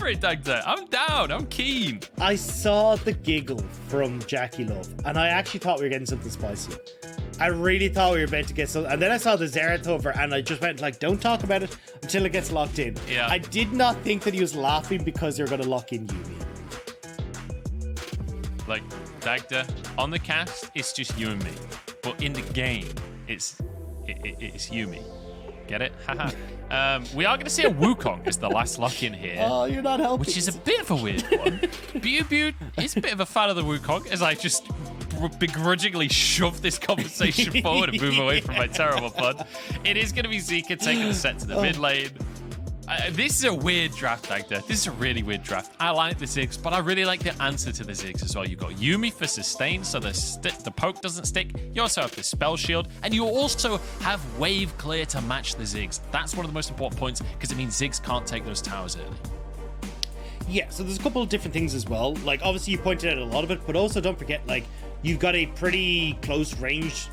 for it, Dagda. I'm down. I'm keen. I saw the giggle from JackeyLove, and I actually thought we were getting something spicy. I really thought we were meant to get something. And then I saw the Xerath over, and I just went like, don't talk about it until it gets locked in. Yeah. I did not think that he was laughing because they were going to lock in Yuumi. Like, Dagda, on the cast, it's just you and me. But in the game, it's Yuumi. Get it? Haha. We are going to see a Wukong as the last lock-in here. Oh, you're not helping. Which is a bit of a weird one. BiuBiu is a bit of a fan of the Wukong, as I just begrudgingly shove this conversation forward and move away from my terrible pun. It is going to be Zeka taking the Sett to the mid lane. This is a weird draft, Dagda. This is a really weird draft. I like the Ziggs, but I really like the answer to the Ziggs as well. You've got Yuumi for sustain, so the poke doesn't stick. You also have the spell shield, and you also have wave clear to match the Ziggs. That's one of the most important points, because it means Ziggs can't take those towers early. Yeah, so there's a couple of different things as well. Like, obviously, you pointed out a lot of it, but also don't forget, like, you've got a pretty close range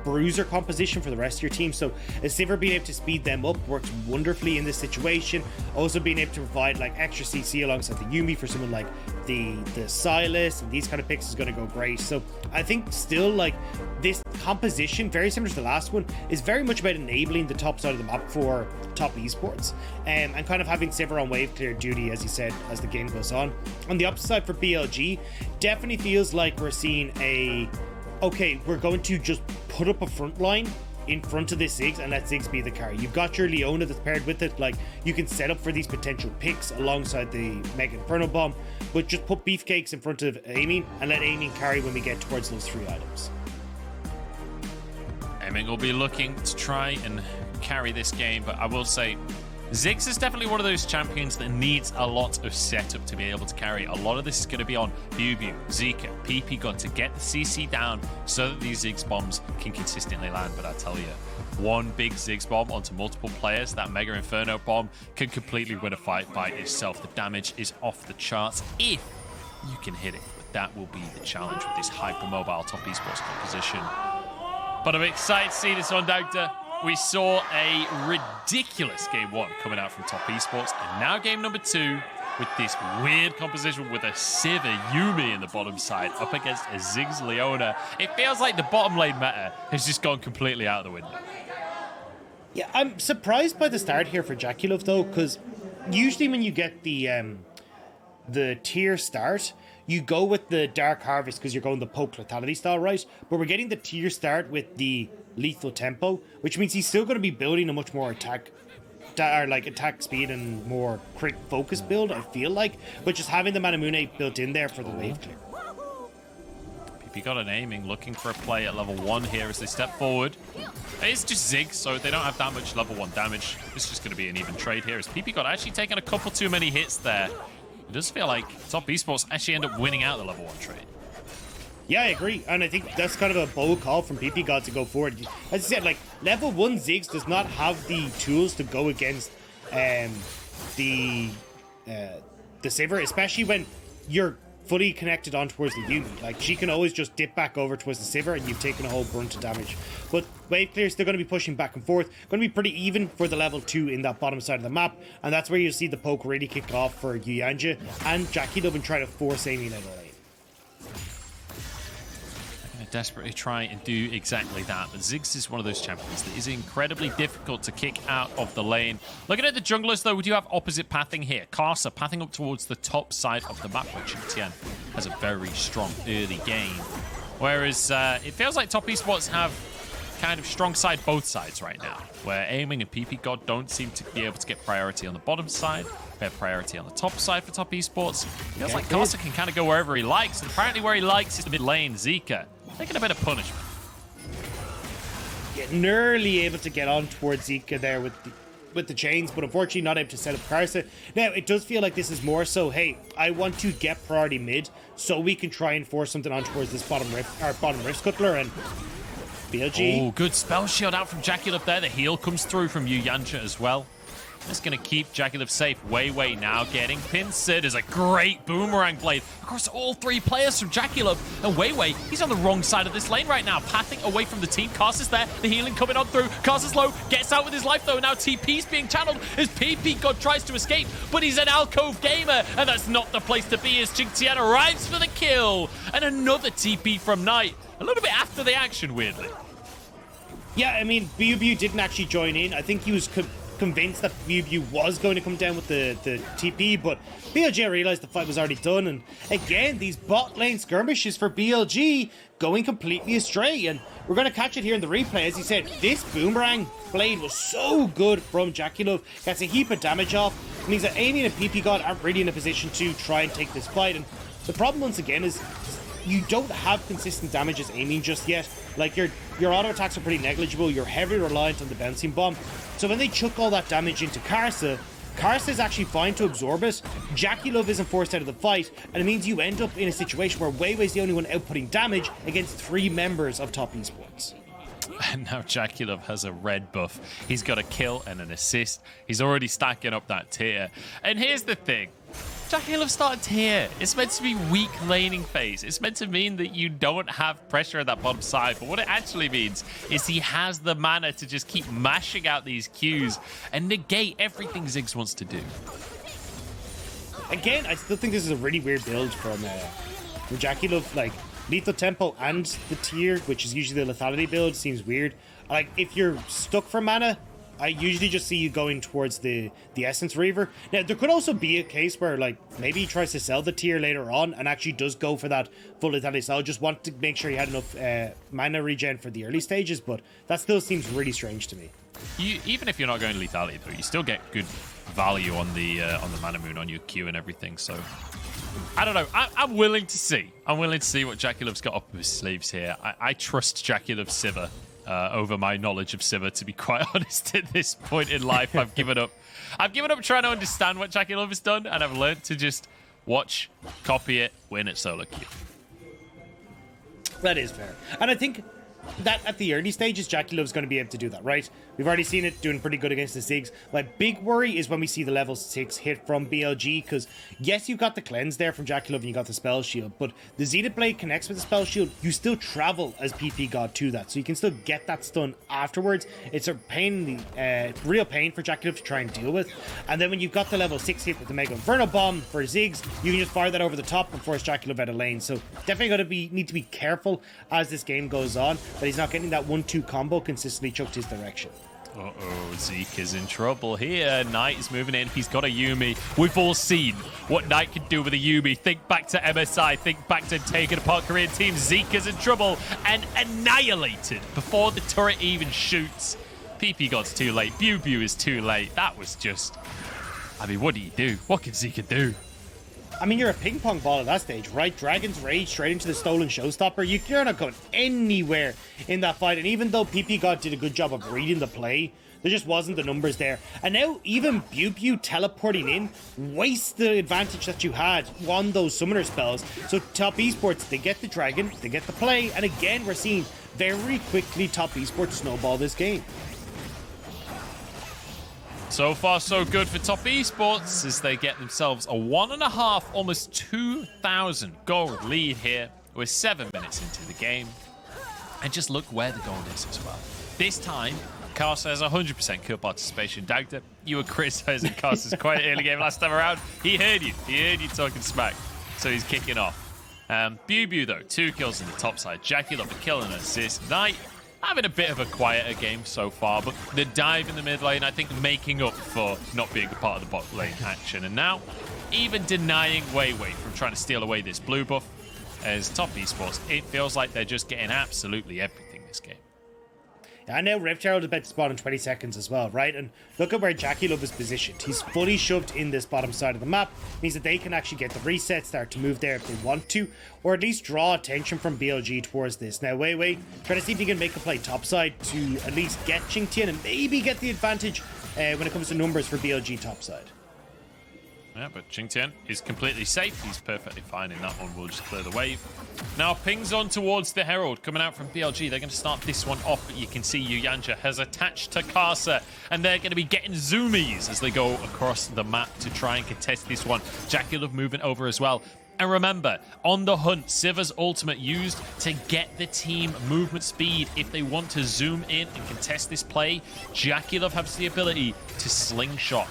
bruiser composition for the rest of your team. So a Sivir being able to speed them up works wonderfully in this situation. Also being able to provide like extra CC alongside the Yuumi for someone like the Sylas and these kind of picks is going to go great. So I think still like this composition, very similar to the last one, is very much about enabling the top side of the map for top esports and kind of having Sivir on wave clear duty, as you said, as the game goes on. On the opposite side for BLG, definitely feels like we're seeing okay, we're going to just put up a front line in front of this Ziggs and let Ziggs be the carry. You've got your Leona that's paired with it. Like, you can set up for these potential picks alongside the Mega Inferno Bomb, but just put beefcakes in front of Aiming and let Aiming carry when we get towards those 3 items. Aiming will be looking to try and carry this game, but I will say Ziggs is definitely one of those champions that needs a lot of setup to be able to carry. A lot of this is going to be on BiuBiu, Zeka, ppgod to get the CC down so that these Ziggs bombs can consistently land. But I tell you, one big Ziggs bomb onto multiple players, that Mega Inferno bomb, can completely win a fight by itself. The damage is off the charts if you can hit it. But that will be the challenge with this hyper-mobile top esports composition. But I'm excited to see this on Dagda. We saw a ridiculous game 1 coming out from top esports, and now game number 2 with this weird composition with a Sivir Yuumi in the bottom side up against a Ziggs Leona. It feels like the bottom lane meta has just gone completely out of the window. Yeah, I'm surprised by the start here for JackeyLove though, because usually when you get the tier start, you go with the Dark Harvest because you're going the poke lethality style, right? But we're getting the tier start with the lethal tempo, which means he's still going to be building a much more attack speed and more crit focus build, I feel like, but just having the Manamune built in there for the wave clear. ppgod and Aiming looking for a play at level 1 here as they step forward. It's just Ziggs, so they don't have that much level 1 damage. It's just going to be an even trade here as ppgod actually taking a couple too many hits there. It does feel like top esports actually end up winning out the level 1 trade. Yeah, I agree. And I think that's kind of a bold call from ppgod to go forward. As I said, like, level 1 Ziggs does not have the tools to go against the Sivir, especially when you're fully connected on towards the Yuumi. Like, she can always just dip back over towards the Sivir and you've taken a whole brunt of damage. But wave clear is still going to be pushing back and forth. Going to be pretty even for the level 2 in that bottom side of the map. And that's where you'll see the poke really kick off for Yuyanji and JackeyLove and try to force Aiming out of the lane. Desperately try and do exactly that, but Ziggs is one of those champions that is incredibly difficult to kick out of the lane. Looking at the junglers though, we do have opposite pathing here. Karsa pathing up towards the top side of the map, where QingTian has a very strong early game, whereas it feels like top esports have kind of strong side both sides right now, where Aiming and ppgod don't seem to be able to get priority on the bottom side. We have priority on the top side for top esports. Feels like Karsa can kind of go wherever he likes, and apparently where he likes is the mid lane. Zeka taking a bit of punishment. Yeah, nearly able to get on towards Zeka there with the chains, but unfortunately not able to set up Karsa. Now, it does feel like this is more so, hey, I want to get priority mid so we can try and force something on towards this bottom rift scuttler, and BLG. Oh, good spell shield out from JackeyLove there. The heal comes through from Yuyancha as well. That's going to keep JackeyLove safe. WeiWei now getting pincered as a great boomerang blade across all 3 players from JackeyLove. And WeiWei, he's on the wrong side of this lane right now, pathing away from the team. Karsa's there, the healing coming on through. Karsa's low, gets out with his life though. Now TP's being channeled as ppgod tries to escape, but he's an alcove gamer, and that's not the place to be as QingTian arrives for the kill. And another TP from Knight, a little bit after the action, weirdly. Yeah, I mean, BiuBiu didn't actually join in. I think he was convinced that BiuBiu was going to come down with the TP, but BLG realized the fight was already done, and again, these bot lane skirmishes for BLG going completely astray, and we're going to catch it here in the replay. As he said, this boomerang blade was so good from JackeyLove, gets a heap of damage off, and means that Amy and ppgod aren't really in a position to try and take this fight, and the problem once again is you don't have consistent damage as aiming just yet. Like, your auto attacks are pretty negligible, you're heavily reliant on the bouncing bomb. So when they chuck all that damage into Karsa, Karsa is actually fine to absorb it. JackeyLove isn't forced out of the fight, and it means you end up in a situation where WeiWei's the only one outputting damage against 3 members of top esports. And now JackeyLove has a red buff. He's got a kill and an assist. He's already stacking up that tier. And here's the thing. JackeyLove started tier. It's meant to be weak laning phase. It's meant to mean that you don't have pressure at that bottom side. But what it actually means is he has the mana to just keep mashing out these Qs and negate everything Ziggs wants to do. Again, I still think this is a really weird build from JackeyLove. Like, lethal tempo and the tier, which is usually the lethality build, seems weird. Like, if you're stuck for mana, I usually just see you going towards the Essence Reaver. Now, there could also be a case where, like, maybe he tries to sell the tier later on and actually does go for that full lethality. So I just want to make sure he had enough mana regen for the early stages, but that still seems really strange to me. Even if you're not going lethality, though, you still get good value on the mana moon, on your Q and everything, so... I don't know. I'm willing to see. I'm willing to see what JackeyLove's got up his sleeves here. I trust JackeyLove Sivir over my knowledge of Sivir, to be quite honest. At this point in life, I've given up. I've given up trying to understand what JackeyLove has done, and I've learned to just watch, copy it, win at solo queue. That is fair. And I think that at the early stages, JackeyLove's going to be able to do that, right? We've already seen it doing pretty good against the Ziggs. My big worry is when we see the level 6 hit from BLG, because yes, you've got the cleanse there from JackeyLove and you got the spell shield, but the Zeta blade connects with the spell shield. You still travel as ppgod to that, so you can still get that stun afterwards. It's a pain, real pain for JackeyLove to try and deal with. And then when you've got the level 6 hit with the Mega Inferno Bomb for Ziggs, you can just fire that over the top and force JackeyLove out of lane. So definitely going to need to be careful as this game goes on, that he's not getting that 1-2 combo consistently chucked his direction. Uh-oh, Zeke is in trouble here. Knight is moving in. He's got a Yuumi. We've all seen what Knight can do with a Yuumi. Think back to MSI. Think back to taking apart Korean teams. Zeke is in trouble and annihilated before the turret even shoots. ppgod's too late. BiuBiu is too late. That was just... I mean, what do you do? What can Zeka do? I mean, you're a ping pong ball at that stage, right? Dragon's Rage straight into the stolen showstopper. You're not going anywhere in that fight. And even though ppgod did a good job of reading the play, there just wasn't the numbers there. And now even BiuBiu teleporting in wastes the advantage that you had on those summoner spells. So top esports, they get the dragon, they get the play. And again, we're seeing very quickly top esports snowball this game. So far, so good for top esports as they get themselves a 1.5, almost 2,000 gold lead here. We're 7 minutes into the game. And just look where the gold is as well. This time, Karsa has 100% kill participation. Dagda, you were criticizing Karsa's quite early game last time around. He heard you. He heard you talking smack. So he's kicking off. BiuBiu, though, 2 kills in the top side. JackeyLove a kill and an assist. Knight having a bit of a quieter game so far, but the dive in the mid lane, I think, making up for not being a part of the bot lane action. And now, even denying WeiWei from trying to steal away this blue buff as top esports, it feels like they're just getting absolutely everything this game. And now Rev Charles is about to spawn in 20 seconds as well, right? And look at where JackeyLove is positioned. He's fully shoved in this bottom side of the map. Means that they can actually get the reset, start to move there if they want to, or at least draw attention from BLG towards this. Now, WeiWei, trying to see if he can make a play topside to at least get QingTian and maybe get the advantage when it comes to numbers for BLG topside. Yeah, but QingTian is completely safe. He's perfectly fine in that one. We'll just clear the wave. Now, pings on towards the Herald coming out from BLG. They're going to start this one off, but you can see Yuumi has attached to Karsa, and they're going to be getting zoomies as they go across the map to try and contest this one. JackeyLove moving over as well. And remember, on the hunt, Sivir's ultimate used to get the team movement speed if they want to zoom in and contest this play. JackeyLove has the ability to slingshot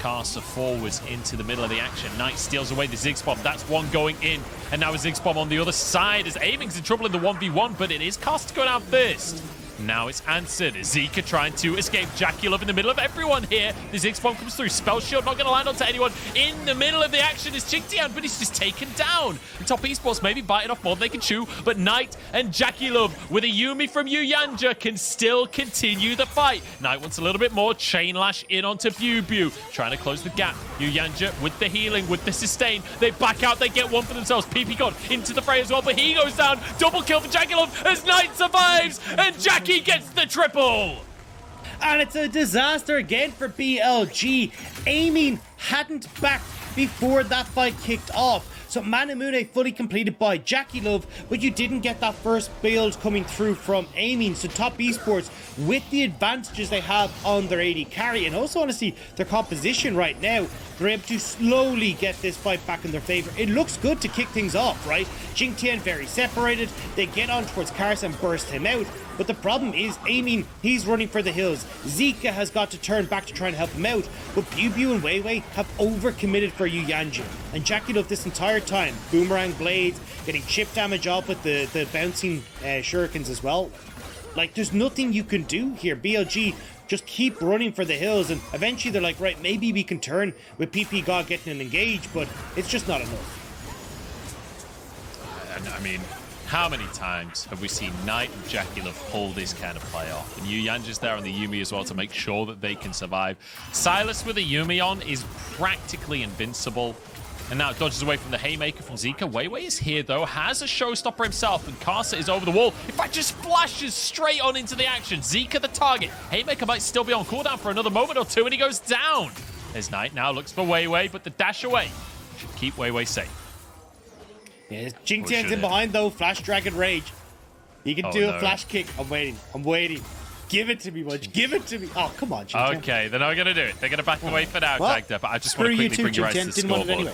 Karsa forwards into the middle of the action. Knight steals away the Ziggs bomb. That's one going in. And now a Ziggs bomb on the other side as Aiming's in trouble in the 1v1, but it is Karsa going out first. Now it's answered. Zeka trying to escape JackeyLove in the middle of everyone here. The Ziggs bomb comes through. Spell shield not going to land onto anyone. In the middle of the action is QingTian, but he's just taken down. And Top Esports maybe biting off more than they can chew, but Knight and JackeyLove with a Yuumi from Yuumi can still continue the fight. Knight wants a little bit more. Chain lash in onto BiuBiu, trying to close the gap. Yuumi with the healing, with the sustain. They back out. They get one for themselves. ppgod into the fray as well, but he goes down. Double kill for JackeyLove as Knight survives, and Jackie gets the triple. And it's a disaster again for BLG. Aiming hadn't backed before that fight kicked off. So Manamune fully completed by JackeyLove, but you didn't get that first build coming through from Aiming. So Top Esports, with the advantages they have on their AD carry, and also honestly their composition right now, they're able to slowly get this fight back in their favor. It looks good to kick things off, right? QingTian very separated. They get on towards Karsa and burst him out. But the problem is, Aiming, he's running for the hills. Zeka has got to turn back to try and help him out. But BiuBiu and WeiWei have overcommitted for Yuumi. And JackeyLove this entire time, boomerang blades, getting chip damage off with the bouncing shurikens as well. Like, there's nothing you can do here. BLG just keep running for the hills, and eventually they're like, right, maybe we can turn with ppgod getting an engage, but it's just not enough. I mean, how many times have we seen Knight and JackeyLove pull this kind of play off? And Yuyanja's there on the Yuumi as well to make sure that they can survive. Sylas with a Yuumi on is practically invincible. And now it dodges away from the haymaker from Zeka. WeiWei is here, though, has a showstopper himself, and Karsa is over the wall. In fact, just flashes straight on into the action. Zeka the target. Haymaker might still be on cooldown for another moment or two, and he goes down. There's Knight now, looks for WeiWei, but the dash away should keep WeiWei safe. Yeah, QingTian's in behind, though. Flash Dragon Rage. He can do a flash kick. I'm waiting. I'm waiting. Give it to me, Munch. Give it to me. Oh, come on, QingTian. Okay, they're not going to do it. They're going to back away for now, Dagda, but I just want to quickly bring your eyes to the scoreboard. Anyway.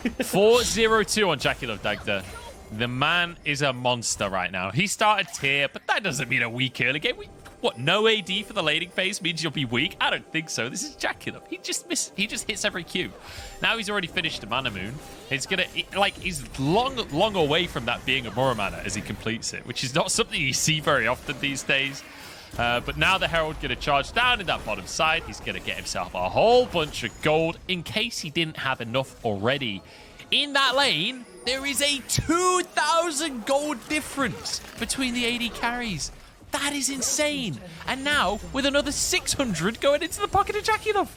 4-0-2 on JackeyLove, Dagda. The man is a monster right now. He started tier, but that doesn't mean a weak early game. What, no AD for the laning phase means you'll be weak? I don't think so. This is JackeyLove. He just hits every Q. Now he's already finished the Mana Moon. He's long away from that being a Muramana as he completes it, which is not something you see very often these days. But now the Herald going to charge down in that bottom side. He's going to get himself a whole bunch of gold in case he didn't have enough already. In that lane, there is a 2,000 gold difference between the AD carries. That is insane. And now, with another 600 going into the pocket of JackeyLove,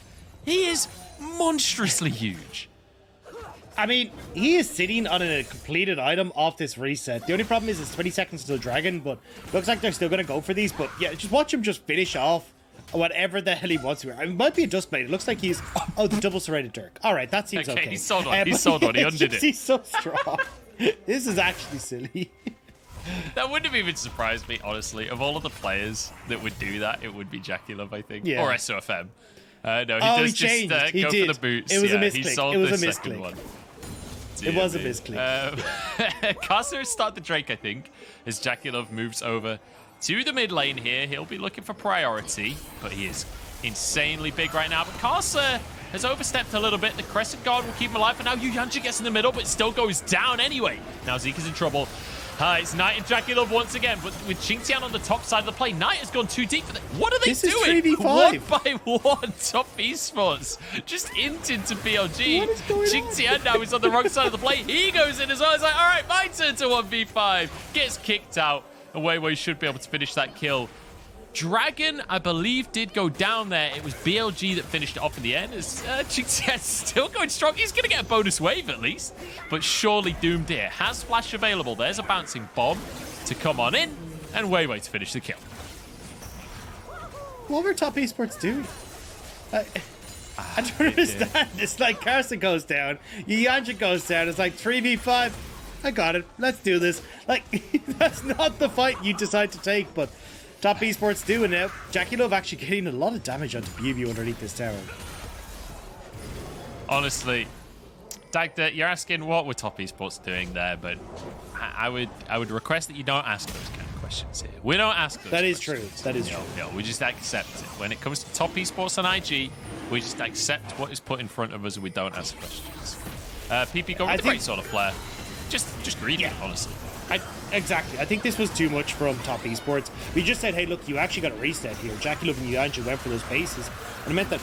he is monstrously huge. I mean, he is sitting on a completed item off this reset. The only problem is it's 20 seconds till Dragon, but looks like they're still going to go for these. But yeah, just watch him just finish off whatever the hell he wants to. It might be a Dustblade. It looks like he's... Oh, the double serrated Dirk. All right, that seems okay. He sold one. He sold one. He undid it. He's so strong. This is actually silly. That wouldn't have even surprised me, honestly. Of all of the players that would do that, it would be JackeyLove, I think. Yeah. Or SOFM. No, he does just go for the boots. It was a misclick. He sold the second one. It was a misclick. Karsa has started the Drake, I think, as JackeyLove moves over to the mid lane here. He'll be looking for priority, but he is insanely big right now. But Karsa has overstepped a little bit. The Crescent Guard will keep him alive, but now Yuyanji gets in the middle, but still goes down anyway. Now Zeka's in trouble. It's Knight and JackeyLove once again, but with QingTian on the top side of the play, Knight has gone too deep for them. What are they doing? This is 3v5. One by one, Top Esports just int into BLG. QingTian now is on the wrong side of the play. He goes in as well. He's like, all right, my turn to 1v5. Gets kicked out. And WeiWei should be able to finish that kill. Dragon, I believe, did go down there. It was BLG that finished it off in the end. QingTian's still going strong. He's going to get a bonus wave at least. But surely doomed here. Has flash available. There's a bouncing bomb to come on in. And WeiWei to finish the kill. What were Top Esports doing? I don't understand. It's like Karsa goes down, Yanja goes down. It's like 3v5. I got it. Let's do this. Like, that's not the fight you decide to take, but top esports do it now. JackeyLove actually getting a lot of damage onto BiuBiu underneath this tower. Honestly, Dagda, you're asking what we're top esports doing there, but I would request that you don't ask those kind of questions here. We don't ask those. That is questions. true. That is true. No, we just accept it. When it comes to top esports on IG, we just accept what is put in front of us and we don't ask questions. ppgod with a great sort of player. Just greedy, honestly. Exactly. I think this was too much from top esports. We just said, hey, look, you actually got a reset here. JackeyLove and Yanja went for those bases, and it meant that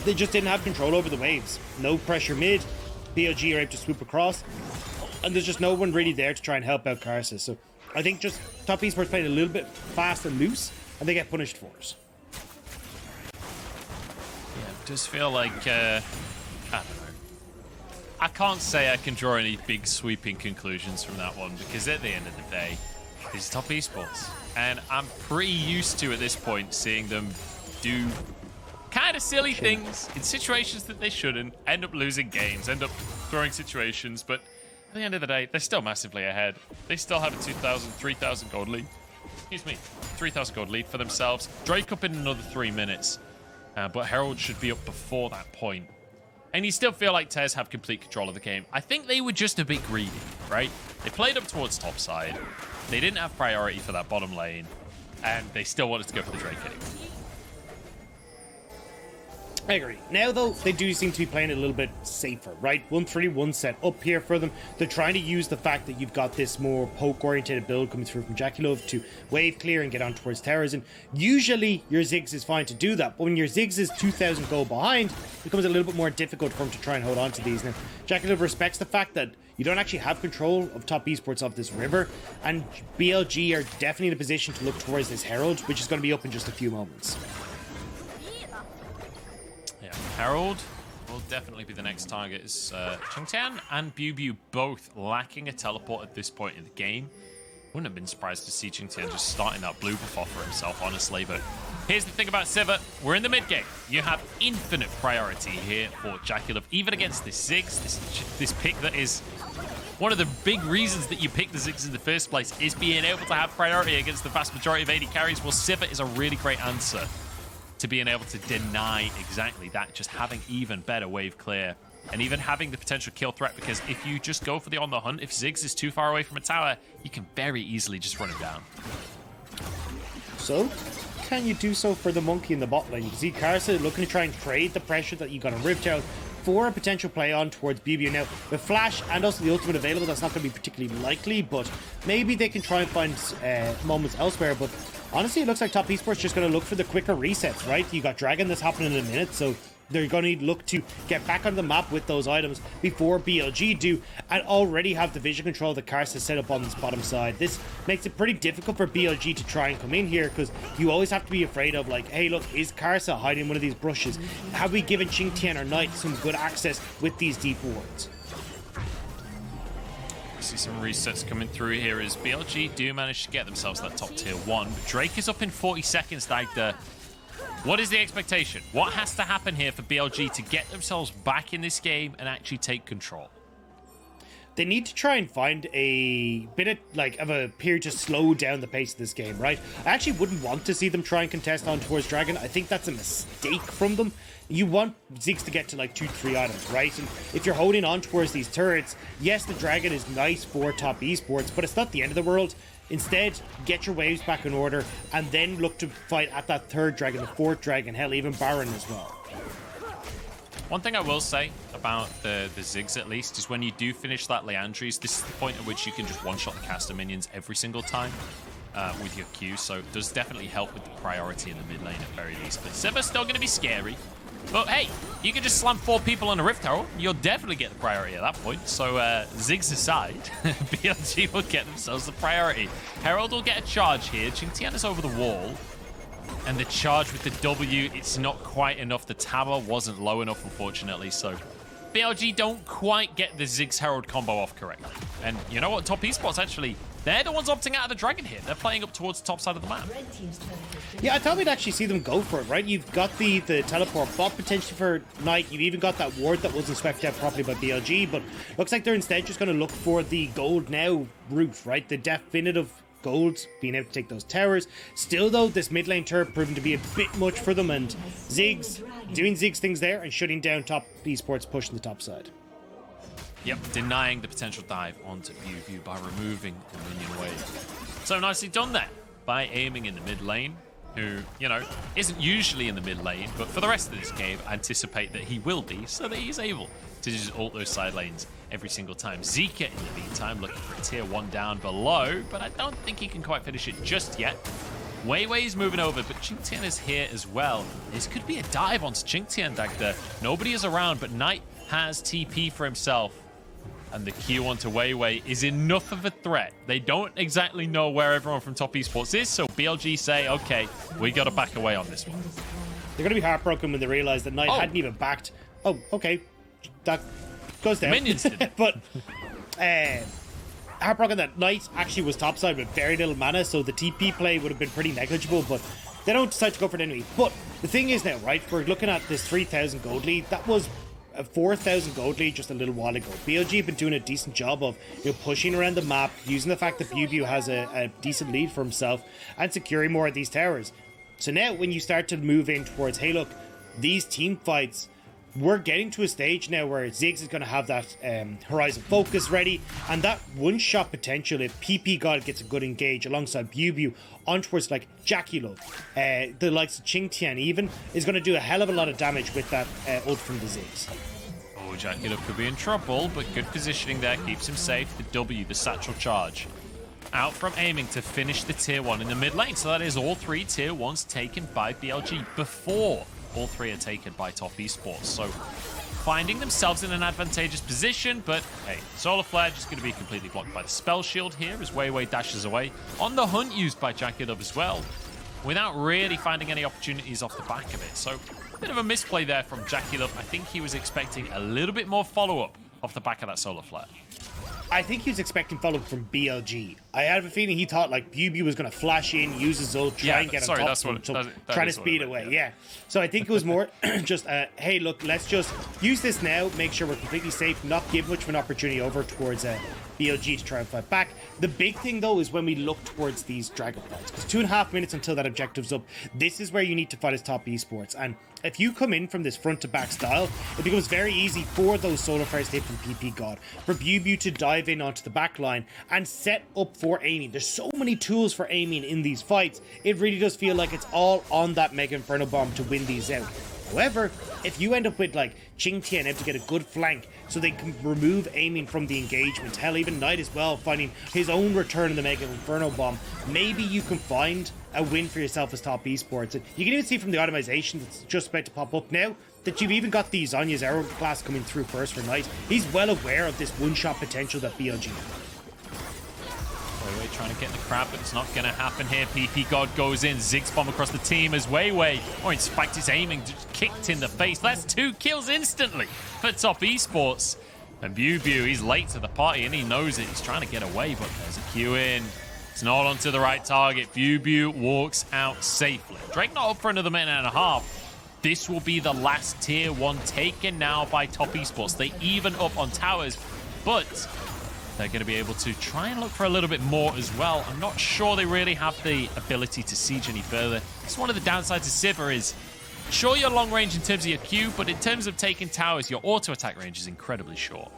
they just didn't have control over the waves. No pressure mid. BLG are able to swoop across, and there's just no one really there to try and help out Karsa. So I think just top esports playing a little bit fast and loose, and they get punished for it. Yeah, it does feel like I don't know. I can't say I can draw any big sweeping conclusions from that one, because at the end of the day, this is top esports, and I'm pretty used to at this point seeing them do kind of silly things in situations that they shouldn't, end up losing games, end up throwing situations, but at the end of the day, they're still massively ahead. They still have a 2,000, 3,000 gold lead. Excuse me, 3,000 gold lead for themselves. Drake up in another 3 minutes, but Herald should be up before that point. And you still feel like TES have complete control of the game. I think they were just a bit greedy, right? They played up towards top side. They didn't have priority for that bottom lane, and they still wanted to go for the Drake anyway. I agree. Now, though, they do seem to be playing it a little bit safer, right? 1-3-1 set up here for them. They're trying to use the fact that you've got this more poke-oriented build coming through from JackeyLove to wave clear and get on towards towers. And usually, your Ziggs is fine to do that. But when your Ziggs is 2,000 gold behind, it becomes a little bit more difficult for him to try and hold on to these. Now, JackeyLove respects the fact that you don't actually have control of top esports of this river. And BLG are definitely in a position to look towards this Herald, which is going to be up in just a few moments. Herald will definitely be the next target. Is QingTian and BiuBiu both lacking a teleport at this point in the game. Wouldn't have been surprised to see QingTian just starting that blue buff off for himself, honestly. But here's the thing about Sivir. We're in the mid game. You have infinite priority here for JackeyLove, even against this Ziggs. This pick that is one of the big reasons that you pick the Ziggs in the first place is being able to have priority against the vast majority of AD carries. Well, Sivir is a really great answer to being able to deny exactly that, just having even better wave clear and even having the potential kill threat, because if you just go for the on the hunt, if Ziggs is too far away from a tower, you can very easily just run him down. So, can you do so for the monkey in the bot lane? You can see Karsa looking to try and trade the pressure that you got on Rift Tower for a potential play on towards BiuBiu. Now, with Flash and also the ultimate available, that's not going to be particularly likely, but maybe they can try and find moments elsewhere. But honestly, it looks like top esports just going to look for the quicker resets, right? You got Dragon that's happening in a minute, so they're going to need to look to get back on the map with those items before BLG do, and already have the vision control that Karsa set up on this bottom side. This makes it pretty difficult for BLG to try and come in here, because you always have to be afraid of, like, hey, look, is Karsa hiding one of these brushes? Have we given QingTian or Knight some good access with these deep wards? See some resets coming through here as BLG do manage to get themselves that top tier 1. But Drake is up in 40 seconds, Dagda. What is the expectation? What has to happen here for BLG to get themselves back in this game and actually take control? They need to try and find a bit of a period to slow down the pace of this game, right? I actually wouldn't want to see them try and contest on towards Dragon. I think that's a mistake from them. You want Ziggs to get to like 2-3 items, right? And if you're holding on towards these turrets, yes, the Dragon is nice for top esports, but it's not the end of the world. Instead, get your waves back in order and then look to fight at that third Dragon, the fourth Dragon, hell, even Baron as well. One thing I will say about the Ziggs, at least, is when you do finish that Leandries, this is the point at which you can just one-shot the caster minions every single time with your Q, so it does definitely help with the priority in the mid lane at very least. But Sivir's still going to be scary. But hey, you can just slam 4 people on a Rift Herald, you'll definitely get the priority at that point. So Ziggs aside, BLG will get themselves the priority. Herald will get a charge here. QingTian is over the wall. And the charge with the W, it's not quite enough. The tower wasn't low enough, unfortunately. So BLG don't quite get the Ziggs Herald combo off correctly. And you know what? Top Esports actually they're the ones opting out of the dragon here. They're playing up towards the top side of the map. Yeah, I thought we'd actually see them go for it, right? You've got the teleport bot potentially for Knight. You've even got that ward that wasn't swept out properly by BLG, but looks like they're instead just going to look for the gold now route, right? The definitive gold, being able to take those towers. Still, though, this mid lane turret proving to be a bit much for them, and Ziggs doing Ziggs things there and shutting down top esports, pushing the top side. Yep, denying the potential dive onto BiuBiu by removing the minion wave. So nicely done there by aiming in the mid lane, who, you know, isn't usually in the mid lane, but for the rest of this game, anticipate that he will be, so that he's able to just ult those side lanes every single time. Zeka, in the meantime, looking for a tier 1 down below, but I don't think he can quite finish it just yet. WeiWei's moving over, but QingTian is here as well. This could be a dive onto QingTian, Dagda. Nobody is around, but Knight has TP for himself. And the Q onto WeiWei is enough of a threat. They don't exactly know where everyone from Top Esports is, so BLG say, okay, we got to back away on this one. They're going to be heartbroken when they realize that Knight hadn't even backed. Oh, okay. That goes down. Minions did it. But heartbroken that Knight actually was topside with very little mana, so the TP play would have been pretty negligible, but they don't decide to go for it anyway. But the thing is now, right, we're looking at this 3,000 gold lead. That was a 4,000 gold lead just a little while ago. BLG have been doing a decent job of, you know, pushing around the map, using the fact that BiuBiu has a decent lead for himself and securing more of these towers. So now when you start to move in towards, hey look, these team fights, we're getting to a stage now where Ziggs is going to have that Horizon Focus ready, and that one-shot potential, if ppgod gets a good engage alongside BiuBiu on towards like JackeyLove, the likes of QingTian even, is going to do a hell of a lot of damage with that ult from the Ziggs. Oh, JackeyLove could be in trouble, but good positioning there keeps him safe. The W, the satchel charge. Out from aiming to finish the tier 1 in the mid lane. So that is all 3 tier 1s taken by BLG before all 3 are taken by Top Esports. So finding themselves in an advantageous position, but hey, Solar Flare just going to be completely blocked by the spell shield here as WeiWei dashes away. On the hunt used by JackeyLove as well, without really finding any opportunities off the back of it. So a bit of a misplay there from JackeyLove. I think he was expecting a little bit more follow-up off the back of that Solar Flare. I think he was expecting follow-up from BLG. I have a feeling he thought like BiuBiu was going to flash in, use his ult, try and get on top of him, trying to speed away. Yeah. So I think it was more just, hey, look, let's just use this now, make sure we're completely safe, not give much of an opportunity over towards BLG to try and fight back. The big thing, though, is when we look towards these Dragon fights, because 2.5 minutes until that objective's up, this is where you need to fight as Top Esports. And if you come in from this front-to-back style, it becomes very easy for those solo fires to hit from ppgod, for BiuBiu to dive in onto the back line and set up for aiming. There's so many tools for aiming in these fights. It really does feel like it's all on that Mega Inferno Bomb to win these out. However, if you end up with like QingTian able to get a good flank so they can remove aiming from the engagement, hell, even Knight as well, finding his own return in the Mega Inferno Bomb, maybe you can find a win for yourself as Top Esports. And you can even see from the optimization that's just about to pop up now that you've even got the Zhonya's Hourglass coming through first for Knight. He's well aware of this one-shot potential that BLG has. WeiWei trying to get in the crab, but it's not going to happen here. ppgod goes in. Ziggs bomb across the team as WeiWei, in fact, his aiming just kicked in the face. That's 2 kills instantly for Top Esports. And BiuBiu, he's late to the party and he knows it. He's trying to get away, but there's a Q in. It's not onto the right target. BiuBiu walks out safely. Drake not up for another minute and a half. This will be the last tier 1 taken now by Top Esports. They even up on towers, but they're going to be able to try and look for a little bit more as well. I'm not sure they really have the ability to siege any further. It's one of the downsides of Sivir is, sure, you're long range in terms of your Q, but in terms of taking towers, your auto attack range is incredibly short.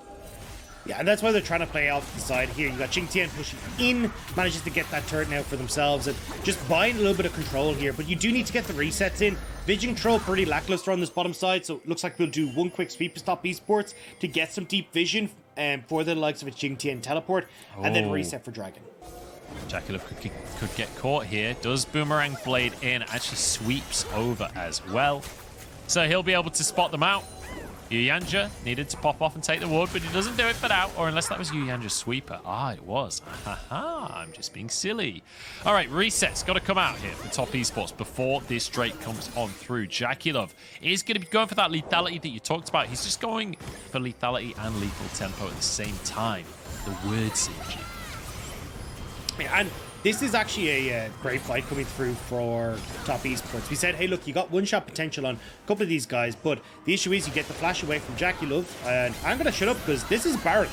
Yeah, and that's why they're trying to play off the side here. You got QingTian pushing in, manages to get that turret now for themselves, and just buying a little bit of control here. But you do need to get the resets in. Vision control pretty lackluster on this bottom side, so it looks like we'll do one quick sweep to stop Esports to get some deep vision for the likes of a QingTian teleport, and then reset for Dragon. JackeyLove could get caught here. Does Boomerang Blade in, actually sweeps over as well. So he'll be able to spot them out. Yuyanja needed to pop off and take the ward, but he doesn't do it for now, or unless that was Yuyanja's sweeper. Ah, it was. I'm just being silly. All right, resets got to come out here for Top Esports before this Drake comes on through. JackeyLove is going to be going for that lethality that you talked about. He's just going for lethality and lethal tempo at the same time. The word synergy. And this is actually a great fight coming through for top esports. We said, hey, look, you got one-shot potential on a couple of these guys, but the issue is you get the flash away from JackeyLove, and I'm going to shut up because this is Baron.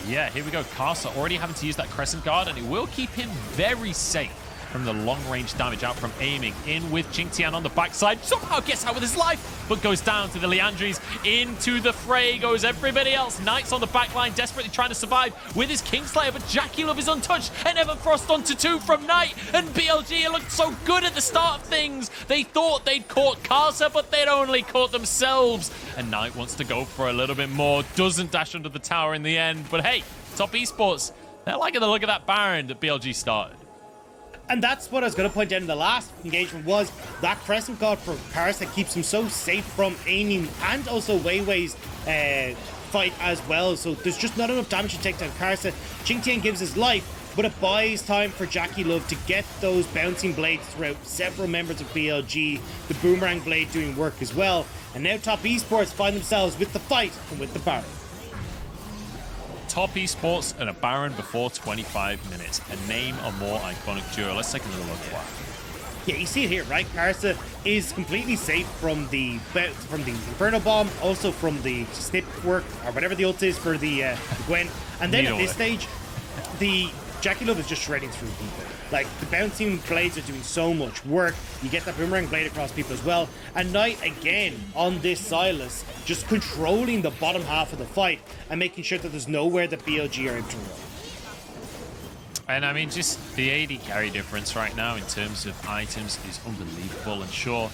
Yeah, here we go. Karsa already having to use that Crescent Guard, and it will keep him very safe from the long-range damage out from aiming. In with QingTian on the backside. Somehow gets out with his life, but goes down to the Liandry's. Into the fray goes everybody else. Knight's on the back line, desperately trying to survive with his Kingslayer, but JackeyLove is untouched. And Everfrost onto 2 from Knight. And BLG looked so good at the start of things. They thought they'd caught Karsa, but they'd only caught themselves. And Knight wants to go for a little bit more. Doesn't dash under the tower in the end. But hey, top esports, they're liking the look of that Baron that BLG started. And that's what I was going to point out in the last engagement was that Crescent Guard for Karsa keeps him so safe from aiming and also WeiWei's fight as well. So there's just not enough damage to take down Karsa. QingTian gives his life, but it buys time for JackeyLove to get those bouncing blades throughout several members of BLG. The Boomerang Blade doing work as well. And now top esports find themselves with the fight and with the Baron. Top esports and a Baron before 25 minutes. A name a more iconic duo. Let's take a little look at that. Yeah, you see it here, right? Karsa is completely safe from the Inferno Bomb, also from the snip work, or whatever the ult is for the Gwen. And then at this stage, the JackeyLove is just shredding through people. Like, the bouncing blades are doing so much work. You get that Boomerang Blade across people as well. And Knight, again, on this Sylas, just controlling the bottom half of the fight and making sure that there's nowhere that BLG are able to run. And I mean, just the AD carry difference right now in terms of items is unbelievable. And sure,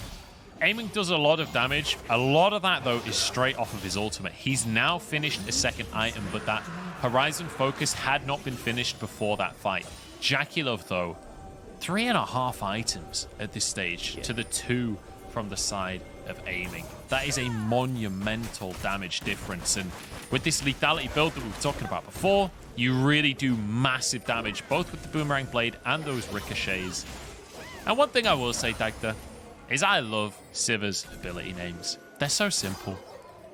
aiming does a lot of damage. A lot of that, though, is straight off of his ultimate. He's now finished a second item, but that Horizon Focus had not been finished before that fight. JackeyLove, though, 3.5 items at this stage to the 2 from the side of aiming. That is a monumental damage difference. And with this lethality build that we were talking about before, you really do massive damage, both with the Boomerang Blade and those ricochets. And one thing I will say, Dagda, is I love Sivir's ability names. They're so simple.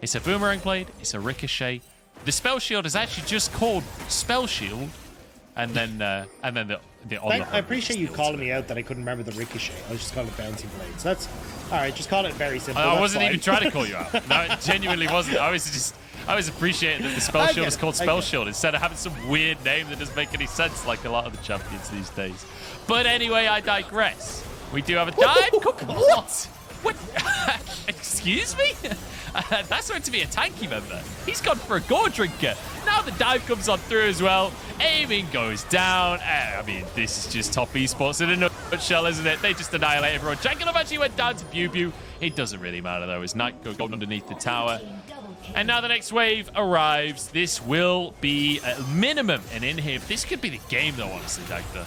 It's a Boomerang Blade, it's a Ricochet. The Spell Shield is actually just called Spell Shield, and then the I appreciate you calling me out that I couldn't remember the Ricochet. I was just calling it Bouncing Blades. So that's all right. Just call it very simple. I wasn't even trying to call you out. No, it genuinely wasn't. I was appreciating that the Spell Shield was called Spell Shield instead of having some weird name that doesn't make any sense, like a lot of the champions these days. But anyway, I digress. We do have a dive. What? What? Excuse me? That's meant to be a tanky member. He's gone for a gore drinker. Now the dive comes on through as well. Aiming goes down. I mean, this is just top esports in a nutshell, isn't it? They just annihilate everyone. JackeyLove actually went down to BiuBiu. It doesn't really matter, though, as Knight goes underneath the tower. And now the next wave arrives. This will be at minimum an inhib. This could be the game, though, honestly, Dagda.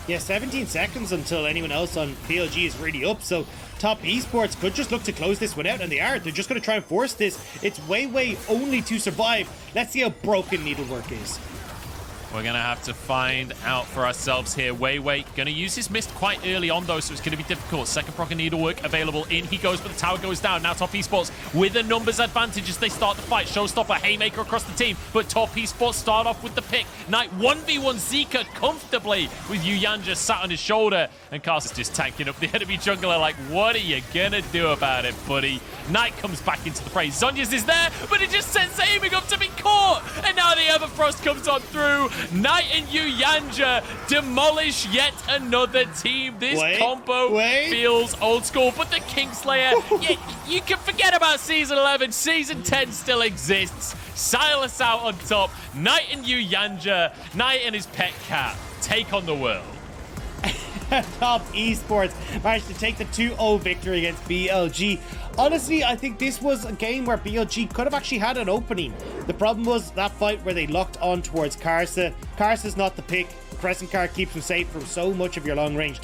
Yeah, 17 seconds until anyone else on BLG is really up, so top esports could just look to close this one out, and they are. They're just going to try and force this. It's WeiWei only to survive. Let's see how broken Needlework is. We're going to have to find out for ourselves here. WeiWei going to use his mist quite early on, though, so it's going to be difficult. Second proc and Needlework available. In he goes, but the tower goes down. Now top esports with a numbers advantage as they start the fight. Showstopper, haymaker across the team, but top esports start off with the pick. Knight 1v1 Zeka comfortably with Yuyanja sat on his shoulder, and Karsa's just tanking up the enemy jungler like, what are you going to do about it, buddy? Knight comes back into the fray. Zhonya's is there, but it just sends aiming up to be caught, and now the Everfrost comes on through. Knight and Yuyanja demolish yet another team. This combo feels old school, but the Kingslayer, you can forget about Season 11. Season 10 still exists. Sylas out on top. Knight and Yuyanja, Knight and his pet cat take on the world. Top esports managed to take the 2-0 victory against BLG. Honestly, I think this was a game where BLG could have actually had an opening. The problem was that fight where they locked on towards Karsa. Karsa's not the pick. Crescent Guard keeps him safe from so much of your long range damage.